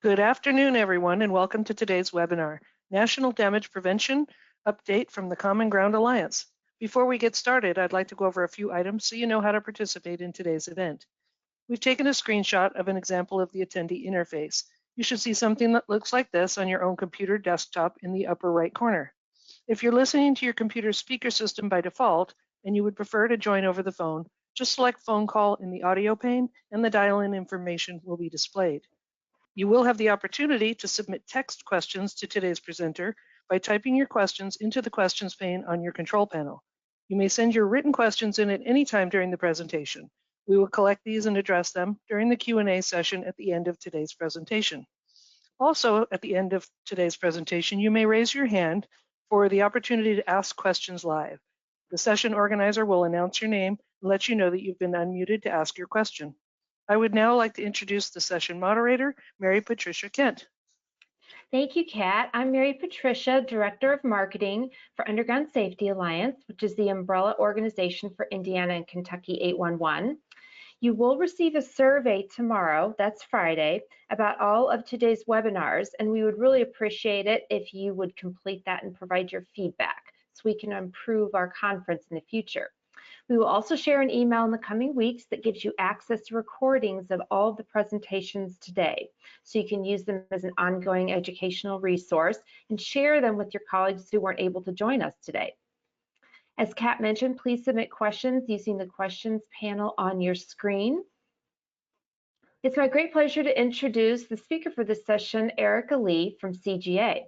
Good afternoon, everyone, and welcome to today's webinar, National Damage Prevention Update from the Common Ground Alliance. Before we get started, I'd like to go over a few items so you know how to participate in today's event. We've taken a screenshot of an example of the attendee interface. You should see something that looks like this on your own computer desktop in the upper right corner. If you're listening to your computer's speaker system by default and you would prefer to join over the phone, just select phone call in the audio pane and the dial-in information will be displayed. You will have the opportunity to submit text questions to today's presenter by typing your questions into the questions pane on your control panel. You may send your written questions in at any time during the presentation. We will collect these and address them during the Q&A session at the end of today's presentation. Also, at the end of today's presentation, you may raise your hand for the opportunity to ask questions live. The session organizer will announce your name and let you know that you've been unmuted to ask your question. I would now like to introduce the session moderator, Mary Patricia Kent. Thank you, Kat. I'm Mary Patricia, Director of Marketing for Underground Safety Alliance, which is the umbrella organization for Indiana and Kentucky 811. You will receive a survey tomorrow, that's Friday, about all of today's webinars, and we would really appreciate it if you would complete that and provide your feedback so we can improve our conference in the future. We will also share an email in the coming weeks that gives you access to recordings of all of the presentations today, so you can use them as an ongoing educational resource and share them with your colleagues who weren't able to join us today. As Kat mentioned, please submit questions using the questions panel on your screen. It's my great pleasure to introduce the speaker for this session, Erica Lee from CGA.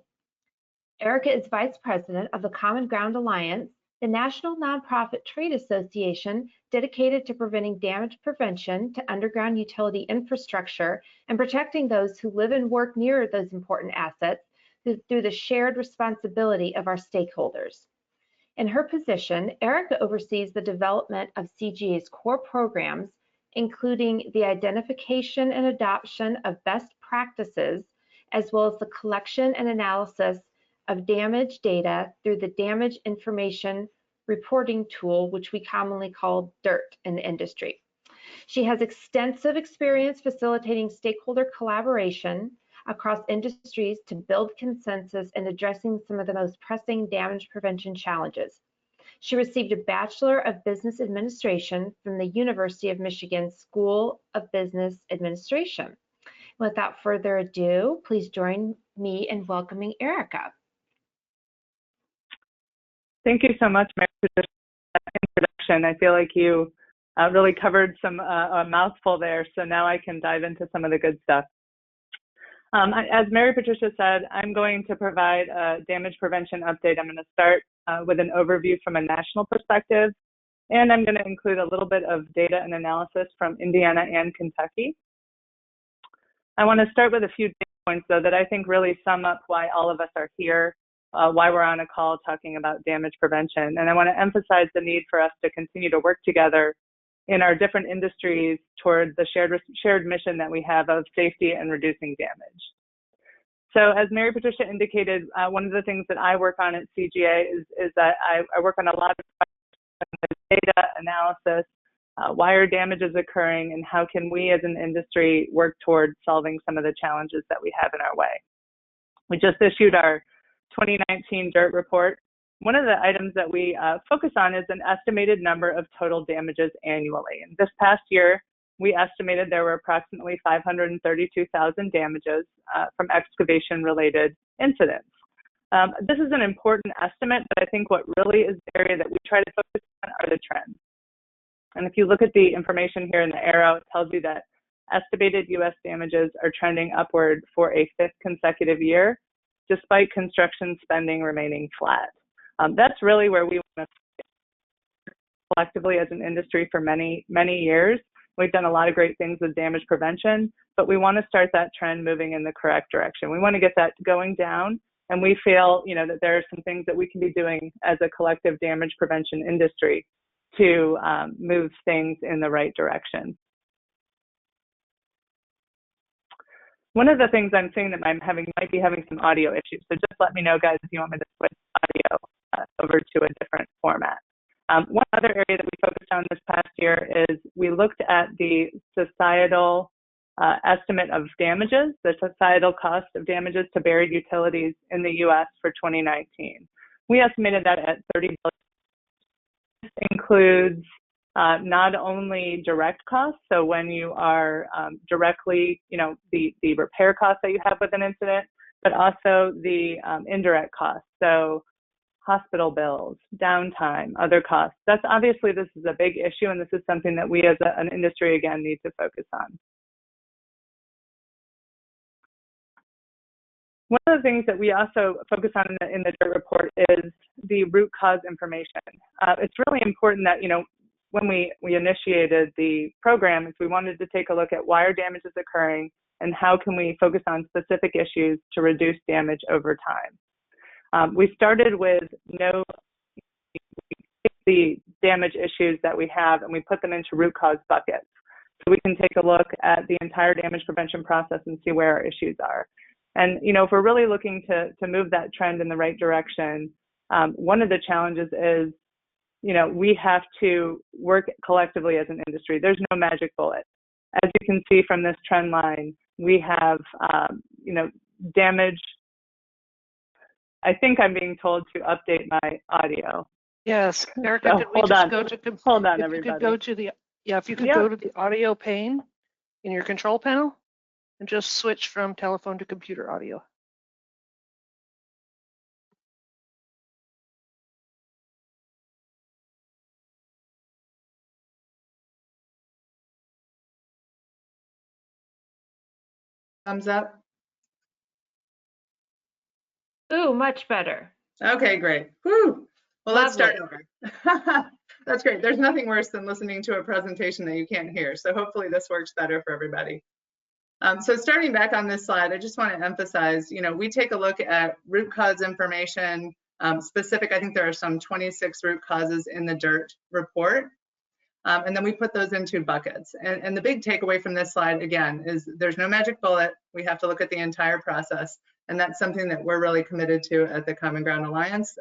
Erica is Vice President of the Common Ground Alliance, the national nonprofit trade association dedicated to preventing damage prevention to underground utility infrastructure and protecting those who live and work near those important assets through the shared responsibility of our stakeholders. In her position, Erica oversees the development of CGA's core programs, including the identification and adoption of best practices, as well as the collection and analysis of damage data through the Damage Information Reporting Tool, which we commonly call DIRT in the industry. She has extensive experience facilitating stakeholder collaboration across industries to build consensus and addressing some of the most pressing damage prevention challenges. She received a Bachelor of Business Administration from the University of Michigan School of Business Administration. Without further ado, please join me in welcoming Erica. Thank you so much, Mary, for this introduction. I feel like you really covered a mouthful there, so now I can dive into some of the good stuff. As Mary Patricia said, I'm going to provide a damage prevention update. I'm going to start with an overview from a national perspective, and I'm going to include a little bit of data and analysis from Indiana and Kentucky. I want to start with a few data points, though, that I think really sum up why all of us are here, why we're on a call talking about damage prevention. And I want to emphasize the need for us to continue to work together in our different industries toward the shared mission that we have of safety and reducing damage. So as Mary Patricia indicated, one of the things that I work on at CGA is that I work on a lot of data analysis, why are damages occurring, and how can we as an industry work toward solving some of the challenges that we have in our way. We just issued our 2019 DIRT report. One of the items that we focus on is an estimated number of total damages annually. And this past year, we estimated there were approximately 532,000 damages from excavation-related incidents. This is an important estimate, but I think what really is the area that we try to focus on are the trends. And if you look at the information here in the arrow, it tells you that estimated U.S. damages are trending upward for a 5th consecutive year, despite construction spending remaining flat. That's really where we want to collectively as an industry for many, many years. We've done a lot of great things with damage prevention, but we want to start that trend moving in the correct direction. We want to get that going down, and we feel, that there are some things that we can be doing as a collective damage prevention industry to move things in the right direction. One of the things I'm seeing that might be having some audio issues, so just let me know, guys, if you want me to switch audio over to a different format. One other area that we focused on this past year is we looked at the societal estimate of damages, the societal cost of damages to buried utilities in the U.S. for 2019. We estimated that at $30 billion. This includes not only direct costs, so when you are directly, the repair costs that you have with an incident, but also the indirect costs, so hospital bills, downtime, other costs. That's obviously, this is a big issue, and this is something that we as an industry, again, need to focus on. One of the things that we also focus on in the DIRT report is the root cause information. It's really important that, when we initiated the program, we wanted to take a look at why are damages occurring and how can we focus on specific issues to reduce damage over time. We started with the damage issues that we have, and we put them into root cause buckets. So we can take a look at the entire damage prevention process and see where our issues are. And, if we're really looking to move that trend in the right direction, one of the challenges is, we have to work collectively as an industry. There's no magic bullet. As you can see from this trend line, we have, damage. I think I'm being told to update my audio. Yes, Erica, So, could we hold just on. go to, Hold on, if everybody. you could go to the, if you could go to the audio pane in your control panel and just switch from telephone to computer audio. Thumbs up. Ooh, much better. Okay, great. Woo. Well, let's start Lovely. over. That's great. There's nothing worse than listening to a presentation that you can't hear. So hopefully this works better for everybody. So starting back on this slide, I just want to emphasize, we take a look at root cause information specific. I think there are some 26 root causes in the DIRT report. And then we put those into buckets. And the big takeaway from this slide, again, is there's no magic bullet. We have to look at the entire process. And that's something that we're really committed to at the Common Ground Alliance,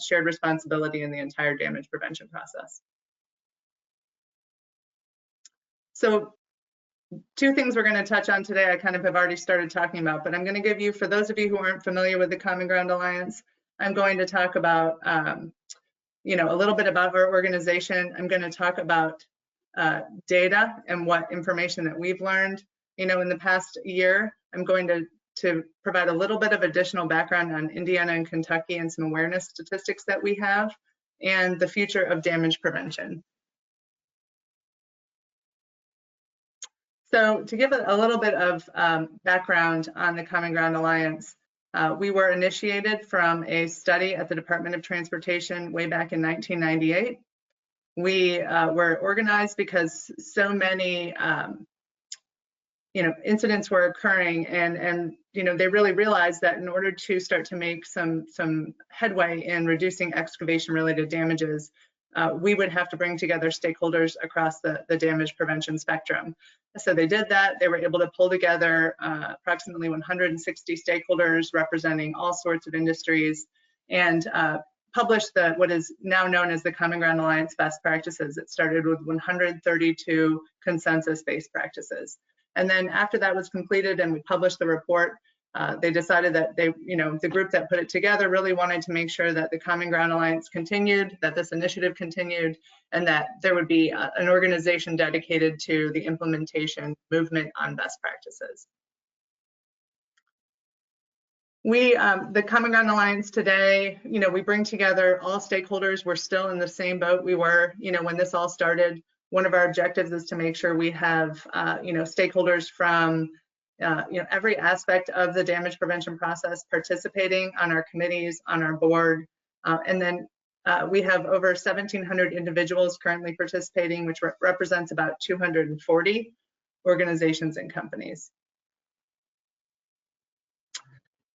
shared responsibility in the entire damage prevention process. So two things we're going to touch on today, I kind of have already started talking about, but I'm going to give you, for those of you who aren't familiar with the Common Ground Alliance, I'm going to talk about a little bit about our organization. I'm going to talk about data and what information that we've learned, in the past year. I'm going to provide a little bit of additional background on Indiana and Kentucky and some awareness statistics that we have, and the future of damage prevention. So to give a little bit of background on the Common Ground Alliance, we were initiated from a study at the Department of Transportation way back in 1998. We were organized because so many incidents were occurring, and they really realized that in order to start to make some headway in reducing excavation related damages, we would have to bring together stakeholders across the damage prevention spectrum. So they did that. They were able to pull together approximately 160 stakeholders representing all sorts of industries, and published what is now known as the Common Ground Alliance Best Practices. It started with 132 consensus-based practices. And then after that was completed and we published the report, they decided that the group that put it together really wanted to make sure that the Common Ground Alliance continued, that this initiative continued, and that there would be an organization dedicated to the implementation movement on best practices. The Common Ground Alliance today, we bring together all stakeholders. We're still in the same boat we were, when this all started. One of our objectives is to make sure we have, stakeholders from, every aspect of the damage prevention process participating on our committees, on our board. And then we have over 1,700 individuals currently participating, which represents about 240 organizations and companies.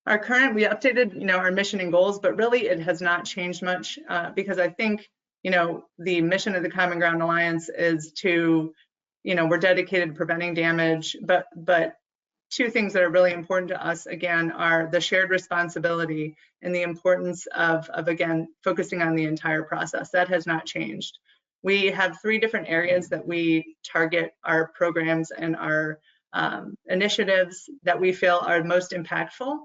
We updated, our mission and goals, but really it has not changed much because I think, the mission of the Common Ground Alliance is to, we're dedicated to preventing damage, but two things that are really important to us, again, are the shared responsibility and the importance of again, focusing on the entire process. That has not changed. We have 3 different areas that we target our programs and our initiatives that we feel are most impactful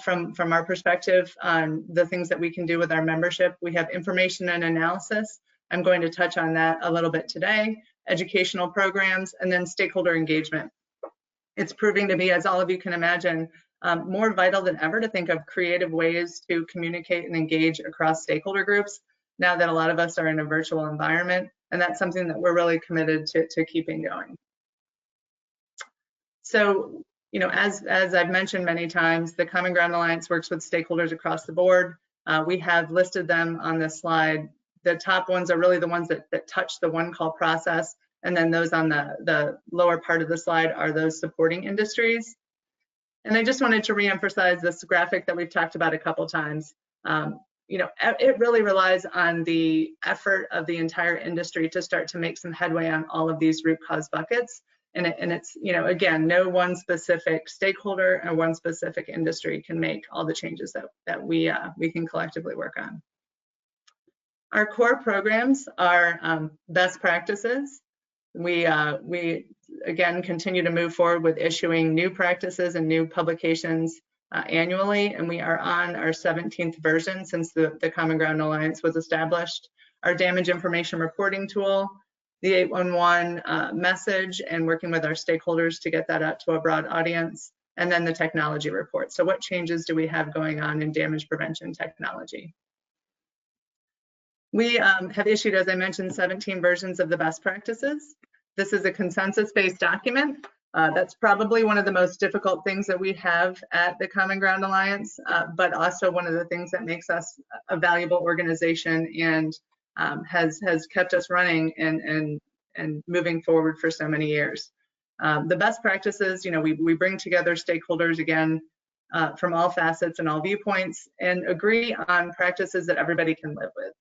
from our perspective on the things that we can do with our membership. We have information and analysis. I'm going to touch on that a little bit today, educational programs, and then stakeholder engagement. It's proving to be, as all of you can imagine, more vital than ever to think of creative ways to communicate and engage across stakeholder groups now that a lot of us are in a virtual environment, and that's something that we're really committed to keeping going. So, you know, as I've mentioned many times, the Common Ground Alliance works with stakeholders across the board. We have listed them on this slide. The top ones are really the ones that touch the one call process, and then those on the lower part of the slide are those supporting industries. And I just wanted to reemphasize this graphic that we've talked about a couple times. You know, it really relies on the effort of the entire industry to start to make some headway on all of these root cause buckets. And it's, you know, again, no one specific stakeholder or one specific industry can make all the changes that we can collectively work on. Our core programs are best practices. We again continue to move forward with issuing new practices and new publications annually, and we are on our 17th version since the Common Ground Alliance was established. Our damage information reporting tool, the 811 message, and working with our stakeholders to get that out to a broad audience, and then the technology report. So what changes do we have going on in damage prevention technology? We have issued, as I mentioned, 17 versions of the best practices. This is a consensus-based document. That's probably one of the most difficult things that we have at the Common Ground Alliance, but also one of the things that makes us a valuable organization and has kept us running and moving forward for so many years. The best practices, you know, we bring together stakeholders again from all facets and all viewpoints and agree on practices that everybody can live with.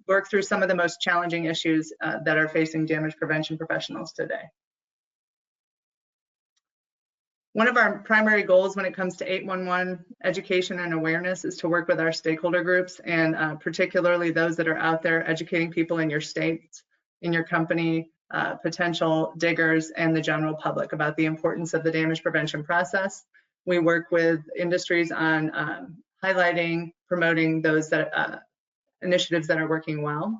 Work through some of the most challenging issues that are facing damage prevention professionals today. One of our primary goals when it comes to 811 education and awareness is to work with our stakeholder groups, and particularly those that are out there educating people in your state, in your company, potential diggers, and the general public about the importance of the damage prevention process. We work with industries on highlighting, promoting those that initiatives that are working well.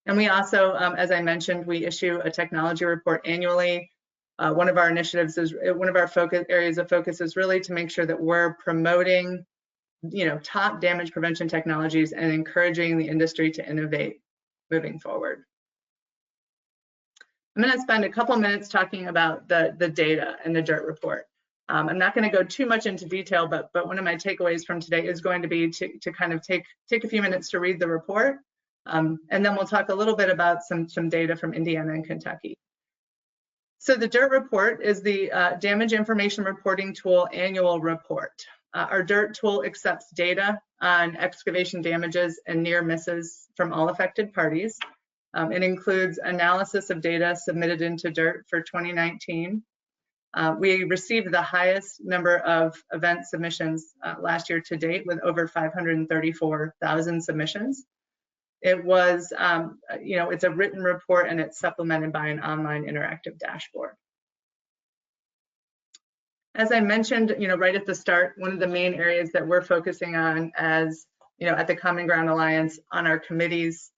And we also, as I mentioned, we issue a technology report annually. One of our initiatives is, one of our areas of focus is really to make sure that we're promoting, you know, top damage prevention technologies and encouraging the industry to innovate moving forward. I'm going to spend a couple minutes talking about the data and the DIRT report. I'm not going to go too much into detail, but one of my takeaways from today is going to be to kind of take a few minutes to read the report, and then we'll talk a little bit about some data from Indiana and Kentucky. So the DIRT report is the Damage Information Reporting Tool Annual Report. Our DIRT tool accepts data on excavation damages and near misses from all affected parties. It includes analysis of data submitted into DIRT for 2019. We received the highest number of event submissions last year to date, with over 534,000 submissions. It was, you know, it's a written report and it's supplemented by an online interactive dashboard. As I mentioned, you know, right at the start, one of the main areas that we're focusing on, as you know, at the Common Ground Alliance on our committees,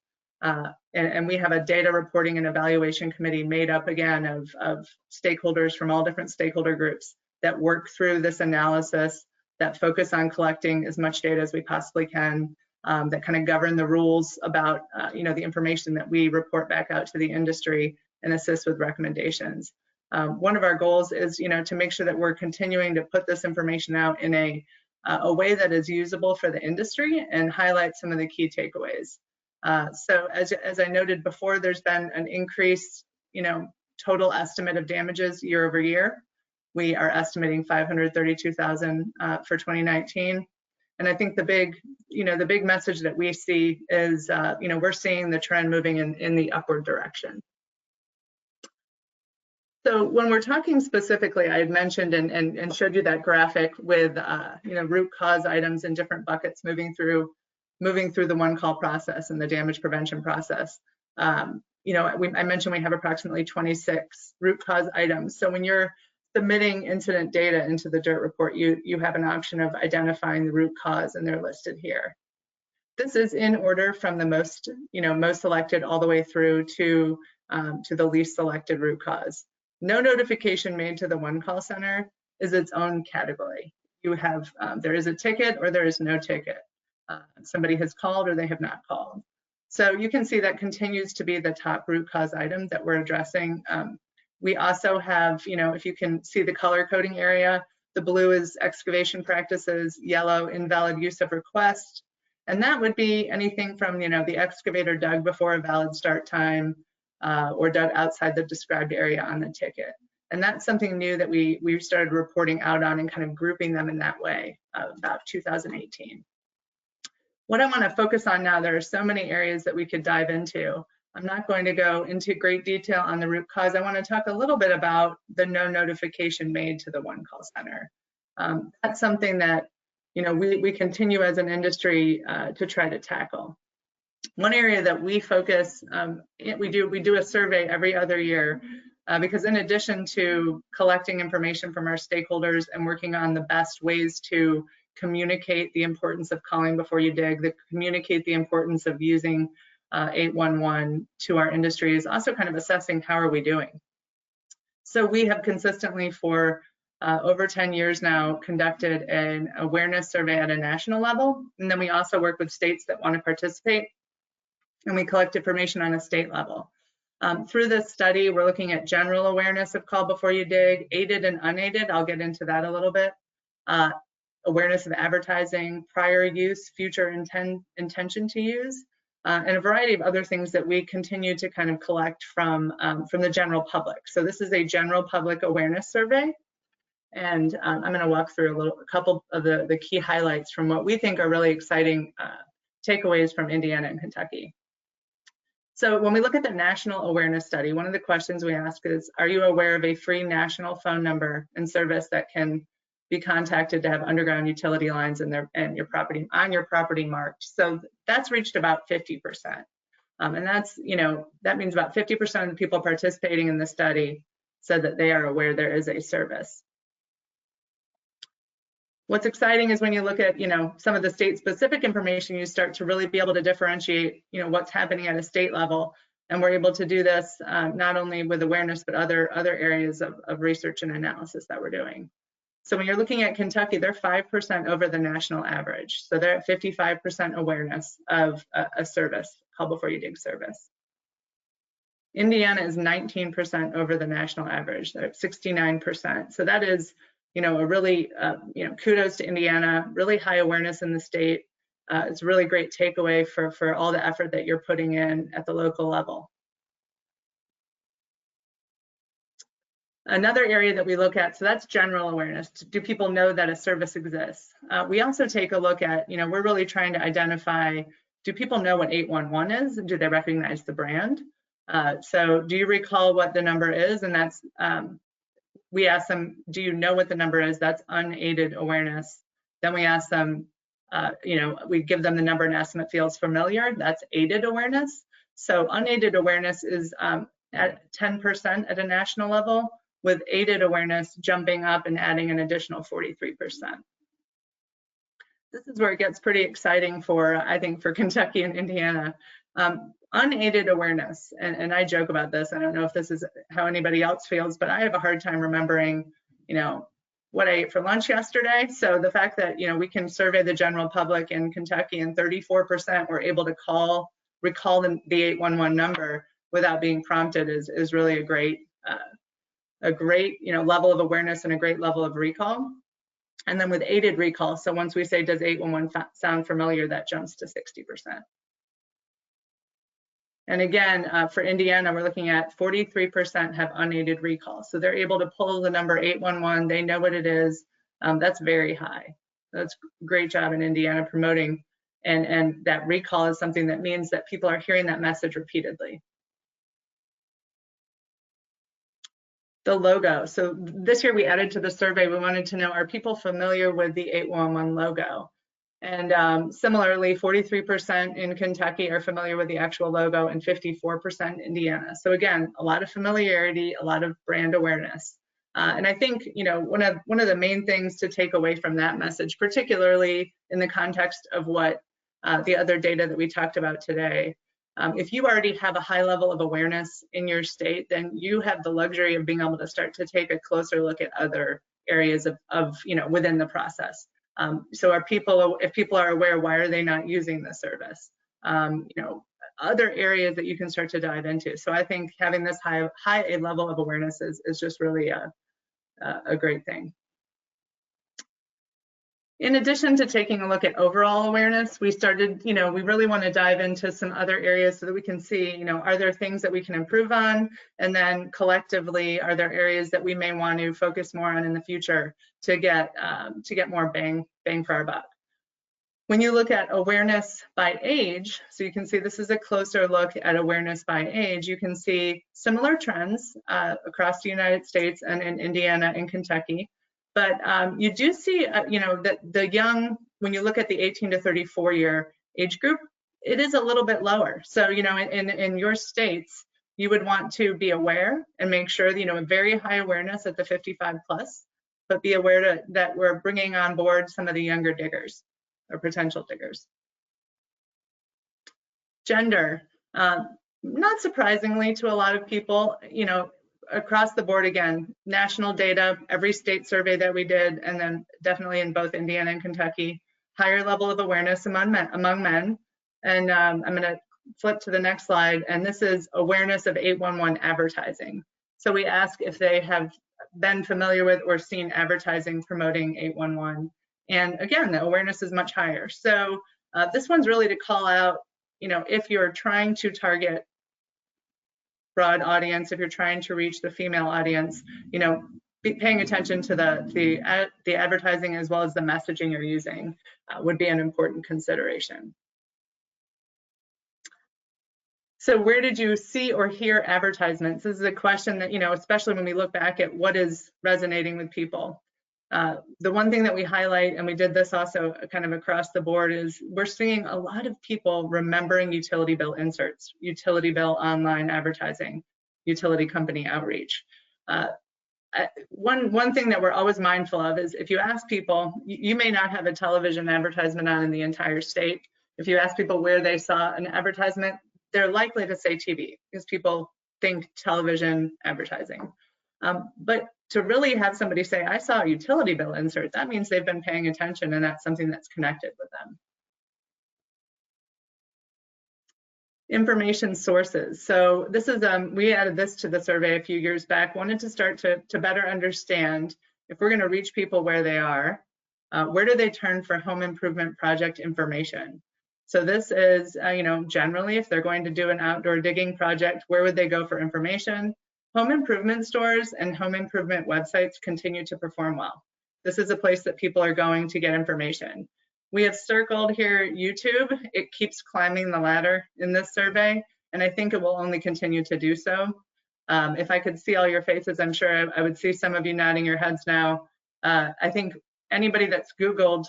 and we have a data reporting and evaluation committee made up again of stakeholders from all different stakeholder groups that work through this analysis, that focus on collecting as much data as we possibly can, that kind of govern the rules about you know, the information that we report back out to the industry and assist with recommendations. One of our goals is, you know, to make sure that we're continuing to put this information out in a way that is usable for the industry and highlight some of the key takeaways. So as I noted before, there's been an increased, you know, total estimate of damages year over year. We are estimating 532,000 for 2019. And I think the big, you know, the big message that we see is, you know, we're seeing the trend moving in the upward direction. So when we're talking specifically, I had mentioned and showed you that graphic with, you know, root cause items in different buckets moving through the one call process and the damage prevention process. I mentioned we have approximately 26 root cause items. So when you're submitting incident data into the DIRT report, you have an option of identifying the root cause, and they're listed here. This is in order from the most selected all the way through to the least selected root cause. No notification made to the one call center is its own category. You have there is a ticket or there is no ticket. Somebody has called or they have not called. So you can see that continues to be the top root cause item that we're addressing. We also have, if you can see the color coding area, the blue is excavation practices, yellow invalid use of request. And that would be anything from, the excavator dug before a valid start time or dug outside the described area on the ticket. And that's something new that we started reporting out on and kind of grouping them in that way about 2018. What I want to focus on now, there are so many areas that we could dive into. I'm not going to go into great detail on the root cause. I want to talk a little bit about the no notification made to the one call center. That's something that we continue as an industry to try to tackle. One area that we focus, we do a survey every other year because in addition to collecting information from our stakeholders and working on the best ways to communicate the importance of calling before you dig, communicate the importance of using 811 to our industry, is also kind of assessing how are we doing. So we have consistently for over 10 years now conducted an awareness survey at a national level, and then we also work with states that want to participate, and we collect information on a state level. Through this study, we're looking at general awareness of call before you dig, aided and unaided, I'll get into that a little bit, awareness of advertising, prior use, future intention to use, and a variety of other things that we continue to kind of collect from the general public. So this is a general public awareness survey, and I'm going to walk through a couple of the key highlights from what we think are really exciting takeaways from Indiana and Kentucky. So when we look at the national awareness study, one of the questions we ask is, are you aware of a free national phone number and service that can be contacted to have underground utility lines on your property marked? So that's reached about 50%. And that's, that means about 50% of the people participating in the study said that they are aware there is a service. What's exciting is when you look at, some of the state-specific information, you start to really be able to differentiate, what's happening at a state level. And we're able to do this not only with awareness, but other areas of research and analysis that we're doing. So when you're looking at Kentucky, they're 5% over the national average. So they're at 55% awareness of a service, call before you dig service. Indiana is 19% over the national average. They're at 69%. So that is, a really, kudos to Indiana, really high awareness in the state. It's a really great takeaway for all the effort that you're putting in at the local level. Another area that we look at, so that's general awareness. Do people know that a service exists? We also take a look at, we're really trying to identify, do people know what 811 is? Do they recognize the brand? So do you recall what the number is? And that's, we ask them, do you know what the number is? That's unaided awareness. Then we ask them, we give them the number and estimate feels familiar. That's aided awareness. So unaided awareness is at 10% at a national level, with aided awareness jumping up and adding an additional 43%. This is where it gets pretty exciting for, I think, for Kentucky and Indiana. Unaided awareness, and I joke about this, I don't know if this is how anybody else feels, but I have a hard time remembering, what I ate for lunch yesterday. So the fact that, we can survey the general public in Kentucky and 34% were able to recall the 811 number without being prompted is really a great level of awareness and a great level of recall. And then with aided recall, so once we say, does 811 sound familiar, that jumps to 60%. And again, for Indiana, we're looking at 43% have unaided recall. So they're able to pull the number 811, they know what it is. That's very high. That's a great job in Indiana promoting, and that recall is something that means that people are hearing that message repeatedly. The logo. So this year we added to the survey, we wanted to know, are people familiar with the 811 logo? And similarly, 43% in Kentucky are familiar with the actual logo and 54% in Indiana. So again, a lot of familiarity, a lot of brand awareness. And I think, you know, one of the main things to take away from that message, particularly in the context of what the other data that we talked about today, if you already have a high level of awareness in your state, then you have the luxury of being able to start to take a closer look at other areas of you know, within the process. So if people are aware, why are they not using the service? You know, other areas that you can start to dive into. So I think having this high a level of awareness is just really a great thing. In addition to taking a look at overall awareness, we started, you know, we really want to dive into some other areas so that we can see, you know, are there things that we can improve on? And then collectively, are there areas that we may want to focus more on in the future to get more bang for our buck? When you look at awareness by age, so you can see this is a closer look at awareness by age, you can see similar trends across the United States and in Indiana and Kentucky. But you do see, you know, that the young, when you look at the 18 to 34 year age group, it is a little bit lower. So, you know, in your states, you would want to be aware and make sure that, you know, a very high awareness at the 55 plus, but be aware that we're bringing on board some of the younger diggers or potential diggers. Gender, not surprisingly to a lot of people, you know, across the board, again, national data, every state survey that we did, and then definitely in both Indiana and Kentucky, higher level of awareness among men. And I'm going to flip to the next slide, and this is awareness of 811 advertising. So we ask if they have been familiar with or seen advertising promoting 811. And again, the awareness is much higher. So this one's really to call out, you know, if you're trying to target broad audience, if you're trying to reach the female audience, you know, be paying attention to the advertising as well as the messaging you're using would be an important consideration. So where did you see or hear advertisements? This is a question that, you know, especially when we look back at what is resonating with people. The one thing that we highlight, and we did this also kind of across the board, is we're seeing a lot of people remembering utility bill inserts, utility bill online advertising, utility company outreach. One thing that we're always mindful of is if you ask people, you may not have a television advertisement on in the entire state. If you ask people where they saw an advertisement, they're likely to say TV because people think television advertising. But to really have somebody say, I saw a utility bill insert, that means they've been paying attention and that's something that's connected with them. Information sources. So this is, we added this to the survey a few years back, wanted to start to better understand if we're gonna reach people where they are, where do they turn for home improvement project information? So this is, you know, generally if they're going to do an outdoor digging project, where would they go for information? Home improvement stores and home improvement websites continue to perform well. This is a place that people are going to get information. We have circled here YouTube. It keeps climbing the ladder in this survey, and I think it will only continue to do so. If I could see all your faces, I'm sure I would see some of you nodding your heads now. I think anybody that's Googled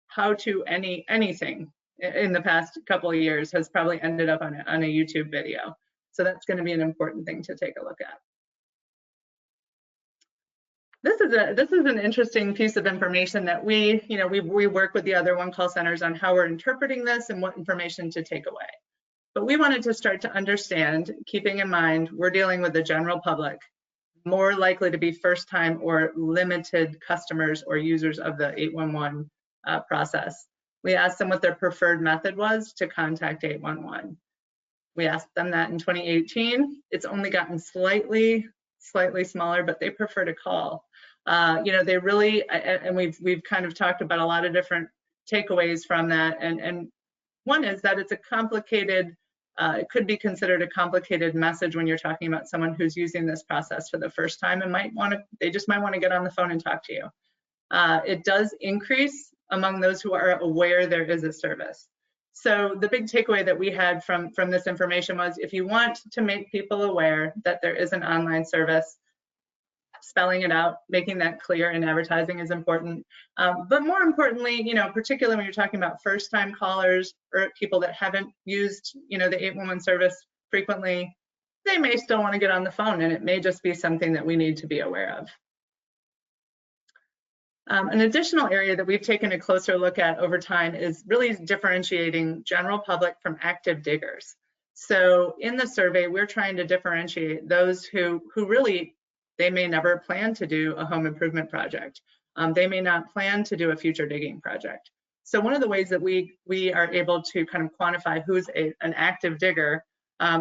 how to anything in the past couple of years has probably ended up on a YouTube video. So that's going to be an important thing to take a look at. This is an interesting piece of information that we work with the other one call centers on how we're interpreting this and what information to take away. But we wanted to start to understand, keeping in mind we're dealing with the general public, more likely to be first time or limited customers or users of the 811 process. We asked them what their preferred method was to contact 811. We asked them that in 2018. It's only gotten slightly smaller, but they prefer to call. You know, they really, and we've kind of talked about a lot of different takeaways from that. And one is that it's a complicated, it could be considered a complicated message when you're talking about someone who's using this process for the first time and they just might want to get on the phone and talk to you. It does increase among those who are aware there is a service. So the big takeaway that we had from this information was if you want to make people aware that there is an online service, spelling it out, making that clear in advertising is important. But more importantly, particularly when you're talking about first-time callers or people that haven't used, the 811 service frequently, they may still want to get on the phone, and it may just be something that we need to be aware of. An additional area that we've taken a closer look at over time is really differentiating general public from active diggers. So in the survey, we're trying to differentiate those who really, they may never plan to do a home improvement project. They may not plan to do a future digging project. So one of the ways that we are able to kind of quantify who's an active digger,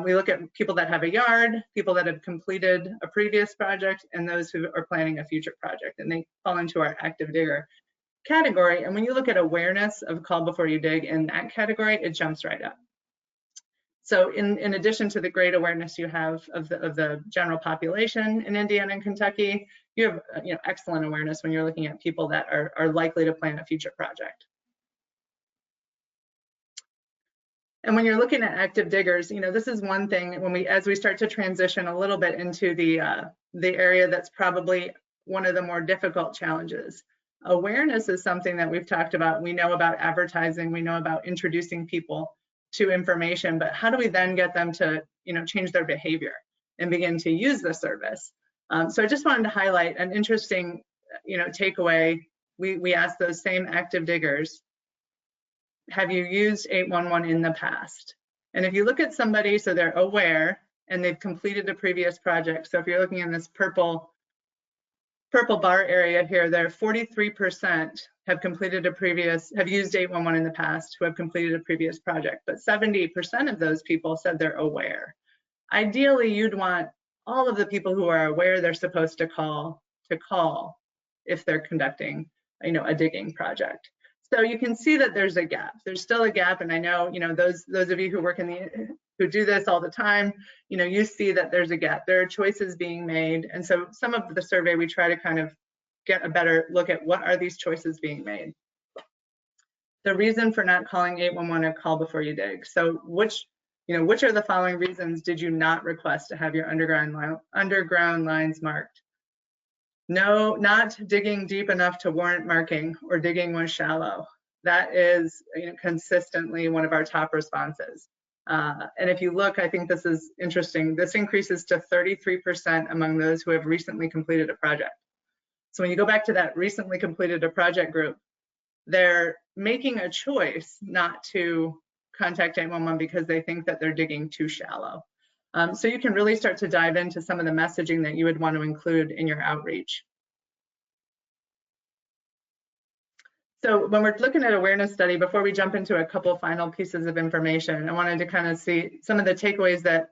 we look at people that have a yard, people that have completed a previous project, and those who are planning a future project, and they fall into our active digger category. And when you look at awareness of call before you dig in that category, it jumps right up. So in addition to the great awareness you have of the general population in Indiana and Kentucky, you have excellent awareness when you're looking at people that are likely to plan a future project. And when you're looking at active diggers, this is one thing as we start to transition a little bit into the area that's probably one of the more difficult challenges. Awareness is something that we've talked about. We know about advertising, we know about introducing people to information, but how do we then get them to change their behavior and begin to use the service? So I just wanted to highlight an interesting takeaway. We asked those same active diggers, have you used 811 in the past? And if you look at somebody, so they're aware and they've completed a previous project. So if you're looking in this purple bar area here, there 43% have used 811 in the past who have completed a previous project, but 70% of those people said they're aware. Ideally, you'd want all of the people who are aware they're supposed to call if they're conducting a digging project. So you can see that there's a gap. There's still a gap, and I know those of you who work who do this all the time, you see that there's a gap. There are choices being made, and so some of the survey we try to kind of get a better look at what are these choices being made. The reason for not calling 811 a call before you dig. So which are the following reasons did you not request to have your underground lines marked? No, not digging deep enough to warrant marking, or digging was shallow. That is consistently one of our top responses. And if you look, I think this is interesting. This increases to 33% among those who have recently completed a project. So when you go back to that recently completed a project group, they're making a choice not to contact 811 because they think that they're digging too shallow. So you can really start to dive into some of the messaging that you would want to include in your outreach. So when we're looking at awareness study, before we jump into a couple final pieces of information, I wanted to kind of see some of the takeaways that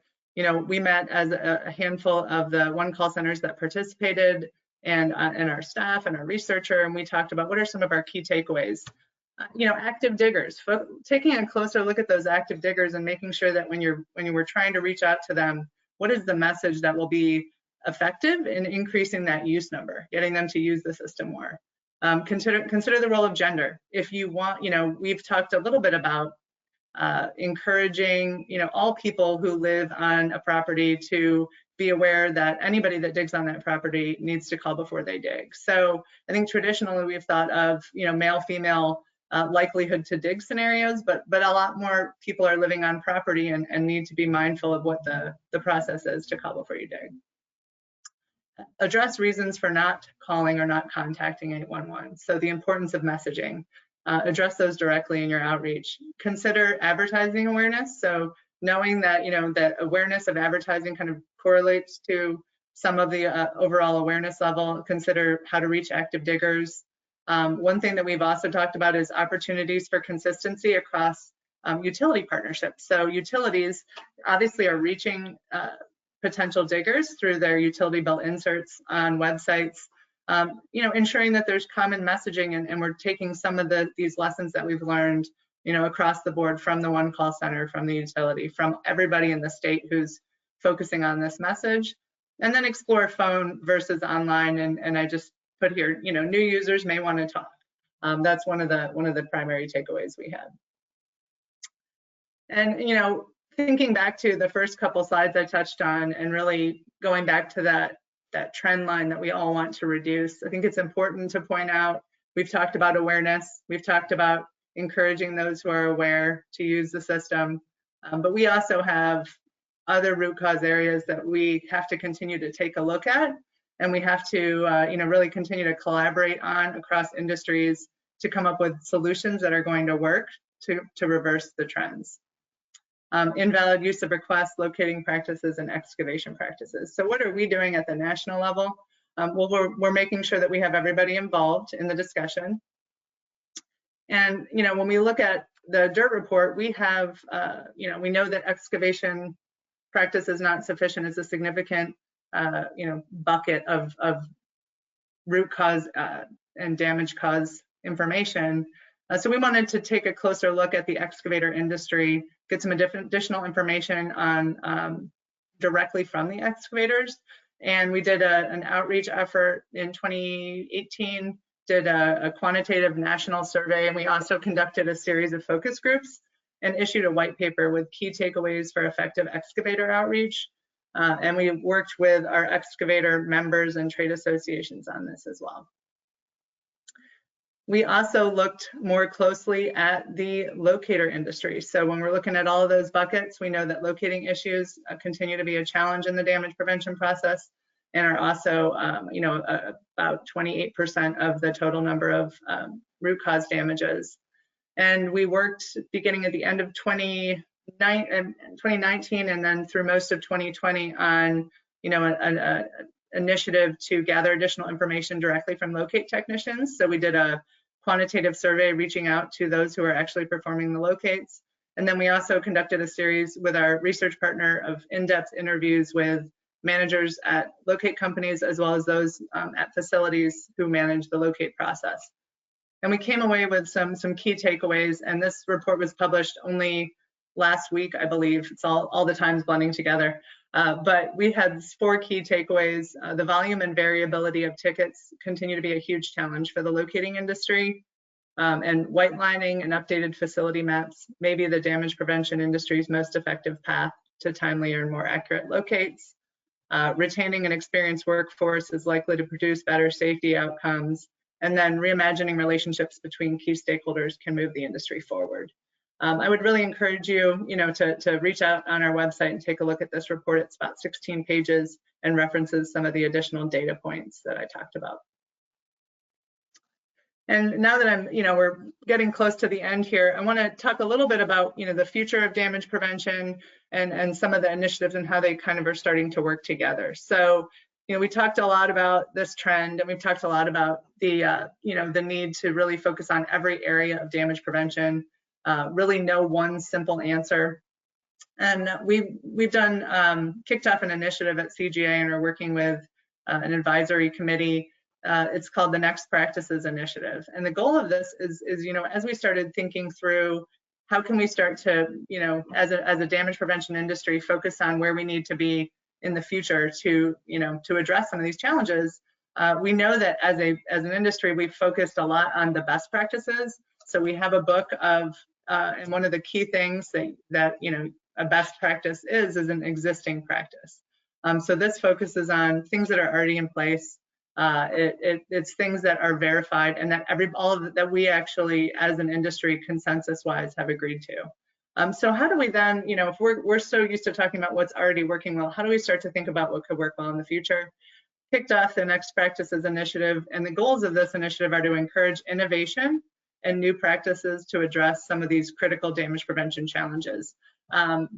we met as a handful of the one call centers that participated, and our staff and our researcher, and we talked about what are some of our key takeaways. Active diggers, taking a closer look at those active diggers and making sure that when you were trying to reach out to them, what is the message that will be effective in increasing that use number, getting them to use the system more. Consider the role of gender. If you want, we've talked a little bit about encouraging, all people who live on a property to be aware that anybody that digs on that property needs to call before they dig. So I think traditionally we've thought of, male, female likelihood to dig scenarios, but a lot more people are living on property and need to be mindful of what the process is to call before you dig. Address reasons for not calling or not contacting 811. So the importance of messaging. Address those directly in your outreach. Consider advertising awareness. So knowing that that awareness of advertising kind of correlates to some of the overall awareness level. Consider how to reach active diggers. One thing that we've also talked about is opportunities for consistency across utility partnerships. So utilities obviously are reaching potential diggers through their utility bill inserts on websites. Ensuring that there's common messaging, and we're taking some of these lessons that we've learned, across the board from the one call center, from the utility, from everybody in the state who's focusing on this message. And then explore phone versus online. And I just put here, new users may want to talk. That's one of the primary takeaways we had. And thinking back to the first couple slides I touched on, and really going back to that that trend line that we all want to reduce. I think it's important to point out, we've talked about awareness, we've talked about encouraging those who are aware to use the system, but we also have other root cause areas that we have to continue to take a look at, and we have to really continue to collaborate on across industries to come up with solutions that are going to work to reverse the trends. Invalid use of requests, locating practices, and excavation practices. So what are we doing at the national level? Well, we're making sure that we have everybody involved in the discussion. And when we look at the DIRT report, we have, we know that excavation practice is not sufficient as a significant, bucket of root cause and damage cause information. So we wanted to take a closer look at the excavator industry, get some additional information on directly from the excavators. And we did an outreach effort in 2018, did a quantitative national survey, and we also conducted a series of focus groups and issued a white paper with key takeaways for effective excavator outreach. And we worked with our excavator members and trade associations on this as well. We also looked more closely at the locator industry. So when we're looking at all of those buckets, we know that locating issues continue to be a challenge in the damage prevention process, and are also, about 28% of the total number of root cause damages. And we worked beginning at the end of 2019 and then through most of 2020 on, an initiative to gather additional information directly from locate technicians. So we did a quantitative survey reaching out to those who are actually performing the locates. And then we also conducted a series with our research partner of in-depth interviews with managers at locate companies, as well as those at facilities who manage the locate process. And we came away with some key takeaways, and this report was published only last week, I believe. It's all the times blending together. But we had 4 key takeaways. The volume and variability of tickets continue to be a huge challenge for the locating industry. And white lining and updated facility maps may be the damage prevention industry's most effective path to timelier and more accurate locates. Retaining an experienced workforce is likely to produce better safety outcomes. And then reimagining relationships between key stakeholders can move the industry forward. I would really encourage you, to reach out on our website and take a look at this report. It's about 16 pages and references some of the additional data points that I talked about. And now that we're getting close to the end here, I want to talk a little bit about, the future of damage prevention and some of the initiatives and how they kind of are starting to work together. So, we talked a lot about this trend, and we've talked a lot about the, the need to really focus on every area of damage prevention. Really no one simple answer. And we've done, kicked off an initiative at CGA and are working with an advisory committee. It's called the Next Practices Initiative. And the goal of this is as we started thinking through how can we start to, as a damage prevention industry, focus on where we need to be in the future to, to address some of these challenges. We know that as an industry, we've focused a lot on the best practices. So we have a book of, and one of the key things that a best practice is an existing practice. So this focuses on things that are already in place. It's things that are verified and that that we actually, as an industry, consensus-wise, have agreed to. So how do we then, if we're so used to talking about what's already working well, how do we start to think about what could work well in the future? Kicked off the Next Practices Initiative, and the goals of this initiative are to encourage innovation and new practices to address some of these critical damage prevention challenges.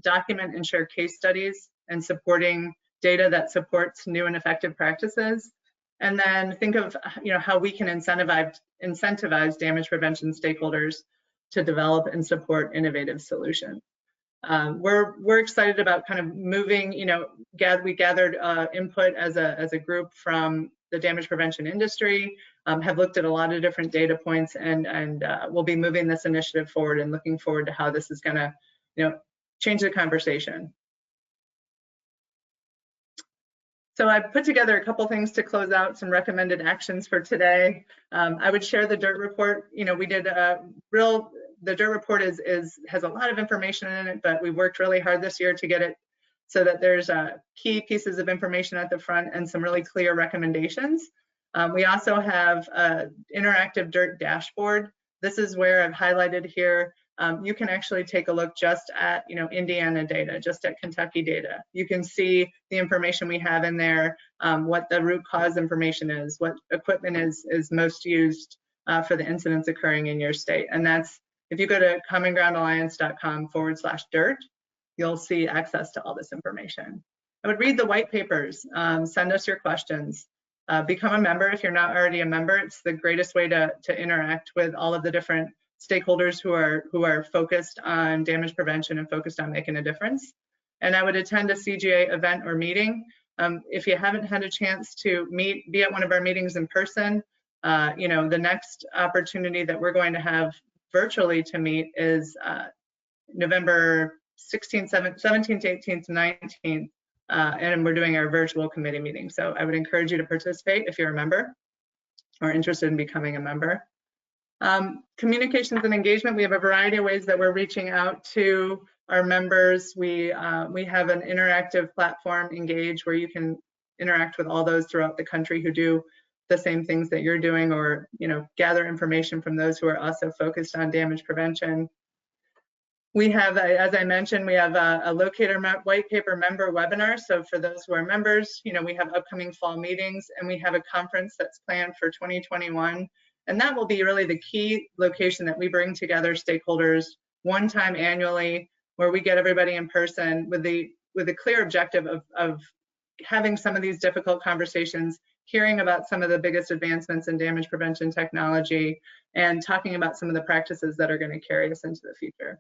Document and share case studies and supporting data that supports new and effective practices. And then think of how we can incentivize damage prevention stakeholders to develop and support innovative solutions. We're excited about kind of moving, we gathered input as a group from the damage prevention industry, have looked at a lot of different data points, and we'll be moving this initiative forward and looking forward to how this is going to, change the conversation. So I put together a couple things to close out, some recommended actions for today. I would share the DIRT report. We did the DIRT report has a lot of information in it, but we worked really hard this year to get it so that there's key pieces of information at the front and some really clear recommendations. We also have an interactive DIRT dashboard. This is where I've highlighted here. You can actually take a look just at, Indiana data, just at Kentucky data. You can see the information we have in there, what the root cause information is, what equipment is most used for the incidents occurring in your state. And that's, if you go to commongroundalliance.com/DIRT, you'll see access to all this information. I would read the white papers, send us your questions. Become a member if you're not already a member. It's the greatest way to interact with all of the different stakeholders who are focused on damage prevention and focused on making a difference. And I would attend a CGA event or meeting. If you haven't had a chance to be at one of our meetings in person, the next opportunity that we're going to have virtually to meet is November 16th, 17th, 18th, 19th. And we're doing our virtual committee meeting. So I would encourage you to participate if you're a member or interested in becoming a member. Communications and engagement, we have a variety of ways that we're reaching out to our members. We have an interactive platform, Engage, where you can interact with all those throughout the country who do the same things that you're doing, or gather information from those who are also focused on damage prevention. We have, as I mentioned, we have a locator white paper member webinar. So for those who are members, we have upcoming fall meetings, and we have a conference that's planned for 2021. And that will be really the key location that we bring together stakeholders one time annually, where we get everybody in person with a clear objective of having some of these difficult conversations, hearing about some of the biggest advancements in damage prevention technology, and talking about some of the practices that are going to carry us into the future.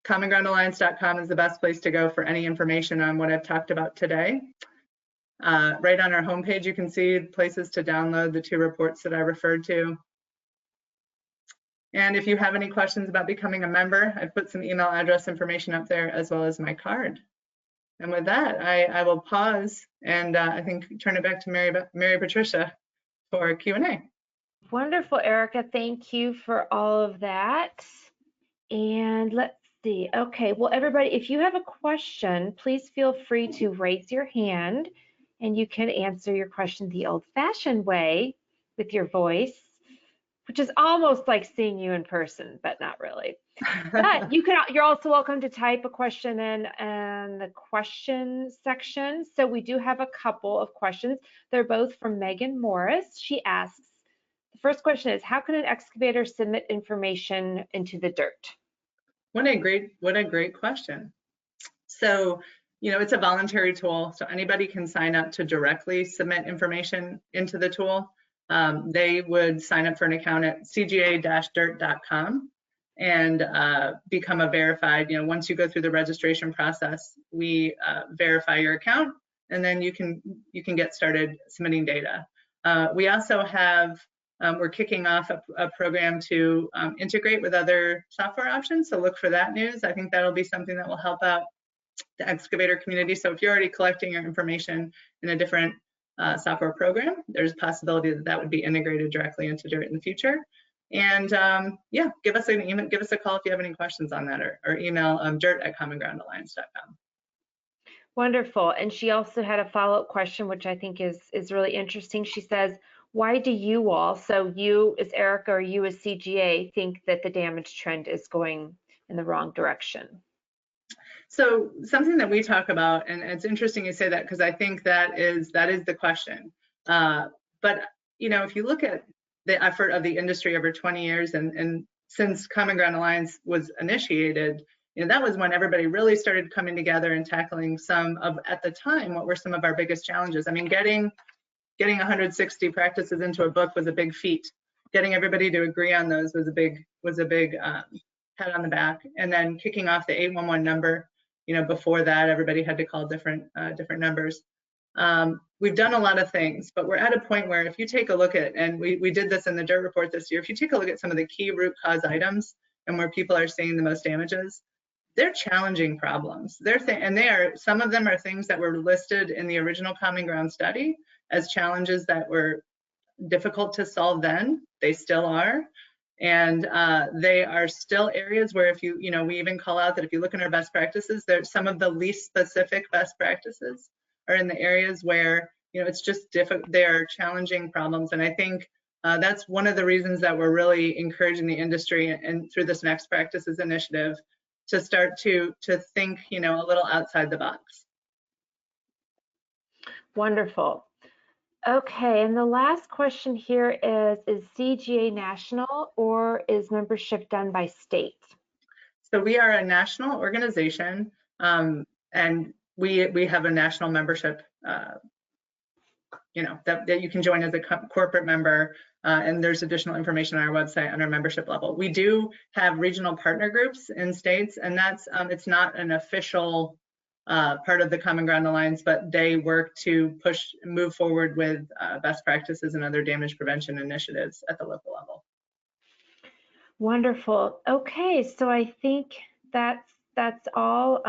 commongroundalliance.com is the best place to go for any information on what I've talked about today. Right on our homepage, you can see places to download the 2 reports that I referred to. And if you have any questions about becoming a member, I've put some email address information up there, as well as my card. And with that, I will pause and I think turn it back to Mary Patricia for Q&A. Wonderful, Erica. Thank you for all of that. And let's see. Okay, well, everybody, if you have a question, please feel free to raise your hand, and you can answer your question the old-fashioned way with your voice, which is almost like seeing you in person, but not really. But you're also welcome to type a question in the question section. So we do have a couple of questions. They're both from Megan Morris. She asks, the first question is, how can an excavator submit information into the DIRT? What a great question. So, it's a voluntary tool, so anybody can sign up to directly submit information into the tool. They would sign up for an account at cga-dirt.com and become a verified, once you go through the registration process, we verify your account, and then you can get started submitting data. We also have, we're kicking off a program to integrate with other software options, so look for that news. I think that'll be something that will help out the excavator community. So if you're already collecting your information in a different software program, there's a possibility that that would be integrated directly into DIRT in the future. And yeah, give us an email, give us a call if you have any questions on that, or email dirt@commongroundalliance.com. Wonderful. And she also had a follow-up question, which I think is really interesting. She says, why do you all, so you as Erica or you as CGA, think that the damage trend is going in the wrong direction? So something that we talk about, and it's interesting you say that, because I think that is the question. But if you look at the effort of the industry over 20 years, and since Common Ground Alliance was initiated, that was when everybody really started coming together and tackling some of, at the time, what were some of our biggest challenges. I mean, getting 160 practices into a book was a big feat. Getting everybody to agree on those was a big pat on the back. And then kicking off the 811 number, before that, everybody had to call different numbers. We've done a lot of things, but we're at a point where if you take a look at, and we did this in the DIRT report this year, if you take a look at some of the key root cause items and where people are seeing the most damages, they're challenging problems. Some of them are things that were listed in the original Common Ground study as challenges that were difficult to solve then. They still are. And they are still areas where if you, we even call out that if you look in our best practices, there's some of the least specific best practices are in the areas where, it's just difficult, they are challenging problems. And I think that's one of the reasons that we're really encouraging the industry and through this Next Practices initiative to start to think, a little outside the box. Wonderful. Okay, and the last question here is CGA national or is membership done by state? So we are a national organization, and we have a national membership, that you can join as a corporate member, and there's additional information on our website on our membership level. We do have regional partner groups in states, and that's it's not an official part of the Common Ground Alliance, but they work to move forward with best practices and other damage prevention initiatives at the local level. Wonderful. Okay, so I think that's all.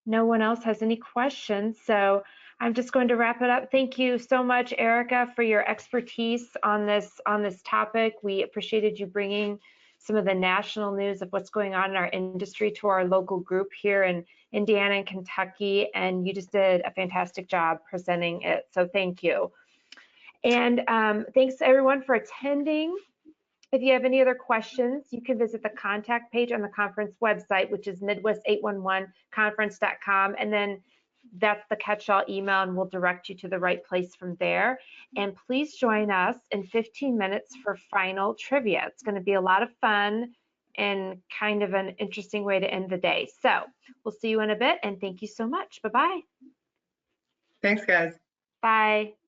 No one else has any questions, so I'm just going to wrap it up. Thank you so much, Erica, for your expertise on this topic. We appreciated you bringing some of the national news of what's going on in our industry to our local group here in Indiana and Kentucky, and you just did a fantastic job presenting it, so thank you. And thanks to everyone for attending. If you have any other questions, you can visit the contact page on the conference website, which is midwest811conference.com, and then that's the catch-all email, and we'll direct you to the right place from there. And please join us in 15 minutes for final trivia. It's going to be a lot of fun and kind of an interesting way to end the day. So we'll see you in a bit, and thank you so much. Bye-bye. Thanks, guys. Bye.